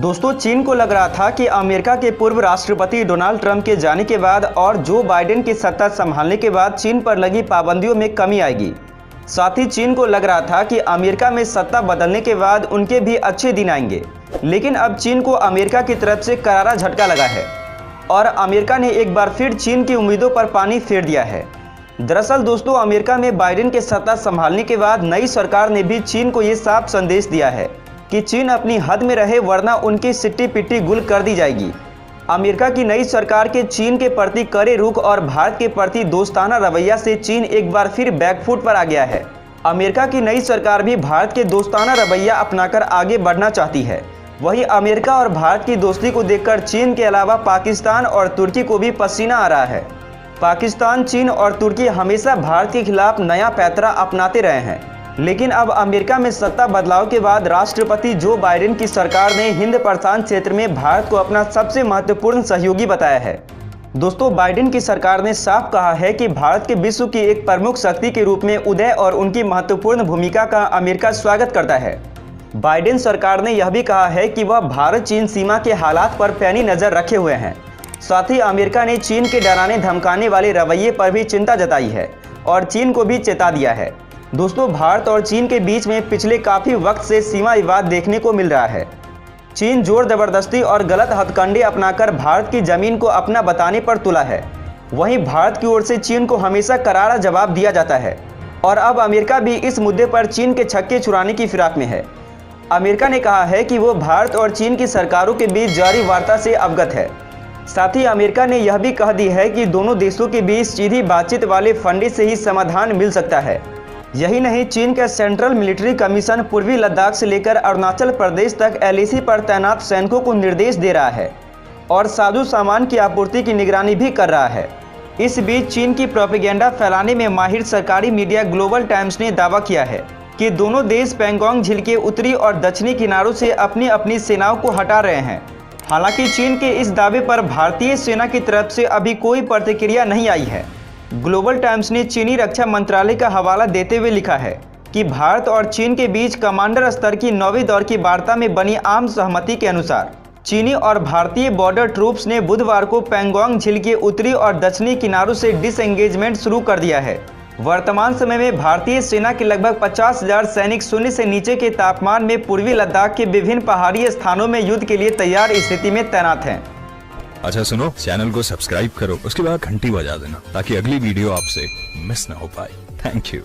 दोस्तों, चीन को लग रहा था कि अमेरिका के पूर्व राष्ट्रपति डोनाल्ड ट्रंप के जाने के बाद और जो बाइडेन की सत्ता संभालने के बाद चीन पर लगी पाबंदियों में कमी आएगी। साथ ही चीन को लग रहा था कि अमेरिका में सत्ता बदलने के बाद उनके भी अच्छे दिन आएंगे। लेकिन अब चीन को अमेरिका की तरफ से करारा झटका लगा है और अमेरिका ने एक बार फिर चीन की उम्मीदों पर पानी फेर दिया है। दरअसल दोस्तों, अमेरिका में बाइडेन के सत्ता संभालने के बाद नई सरकार ने भी चीन को ये साफ संदेश दिया है कि चीन अपनी हद में रहे, वरना उनकी सिट्टी पिट्टी गुल कर दी जाएगी। अमेरिका की नई सरकार के चीन के प्रति कड़े रुख और भारत के प्रति दोस्ताना रवैया से चीन एक बार फिर बैकफुट पर आ गया है। अमेरिका की नई सरकार भी भारत के दोस्ताना रवैया अपनाकर आगे बढ़ना चाहती है। वहीं अमेरिका और भारत की दोस्ती को देखकर चीन के अलावा पाकिस्तान और तुर्की को भी पसीना आ रहा है। पाकिस्तान, चीन और तुर्की हमेशा भारत के खिलाफ नया पैंतरा अपनाते रहे हैं, लेकिन अब अमेरिका में सत्ता बदलाव के बाद राष्ट्रपति जो बाइडेन की सरकार ने हिंद प्रशांत क्षेत्र में भारत को अपना सबसे महत्वपूर्ण सहयोगी बताया है। दोस्तों, बाइडेन की सरकार ने साफ कहा है कि भारत के विश्व की एक प्रमुख शक्ति के रूप में उदय और उनकी महत्वपूर्ण भूमिका का अमेरिका स्वागत करता है। बाइडेन सरकार ने यह भी कहा है कि वह भारत चीन सीमा के हालात पर पैनी नजर रखे हुए हैं। साथ ही अमेरिका ने चीन के डराने धमकाने वाले रवैये पर भी चिंता जताई है और चीन को भी चेता दिया है। दोस्तों, भारत और चीन के बीच में पिछले काफ़ी वक्त से सीमा विवाद देखने को मिल रहा है। चीन जोर जबरदस्ती और गलत हथकंडे अपनाकर भारत की ज़मीन को अपना बताने पर तुला है। वहीं भारत की ओर से चीन को हमेशा करारा जवाब दिया जाता है और अब अमेरिका भी इस मुद्दे पर चीन के छक्के छुड़ाने की फिराक में है। अमेरिका ने कहा है कि वो भारत और चीन की सरकारों के बीच जारी वार्ता से अवगत है। साथ ही अमेरिका ने यह भी कह दी है कि दोनों देशों के बीच सीधी बातचीत वाले फंडे से ही समाधान मिल सकता है। यही नहीं, चीन का सेंट्रल मिलिट्री कमीशन पूर्वी लद्दाख से लेकर अरुणाचल प्रदेश तक एलएसी पर तैनात सैनिकों को निर्देश दे रहा है और साजो सामान की आपूर्ति की निगरानी भी कर रहा है। इस बीच चीन की प्रोपेगेंडा फैलाने में माहिर सरकारी मीडिया ग्लोबल टाइम्स ने दावा किया है कि दोनों देश पैंगोंग झील के उत्तरी और दक्षिणी किनारों से अपनी अपनी सेनाओं को हटा रहे हैं। हालांकि चीन के इस दावे पर भारतीय सेना की तरफ से अभी कोई प्रतिक्रिया नहीं आई है। ग्लोबल टाइम्स ने चीनी रक्षा मंत्रालय का हवाला देते हुए लिखा है कि भारत और चीन के बीच कमांडर स्तर की 9वीं दौर की वार्ता में बनी आम सहमति के अनुसार चीनी और भारतीय बॉर्डर ट्रूप्स ने बुधवार को पैंगोंग झील के उत्तरी और दक्षिणी किनारों से डिसएंगेजमेंट शुरू कर दिया है। वर्तमान समय में भारतीय सेना के लगभग 50,000 सैनिक शून्य से नीचे के तापमान में पूर्वी लद्दाख के विभिन्न पहाड़ी स्थानों में युद्ध के लिए तैयार स्थिति में तैनात हैं। अच्छा सुनो, चैनल को सब्सक्राइब करो, उसके बाद घंटी बजा देना ताकि अगली वीडियो आपसे मिस ना हो पाए। Thank you.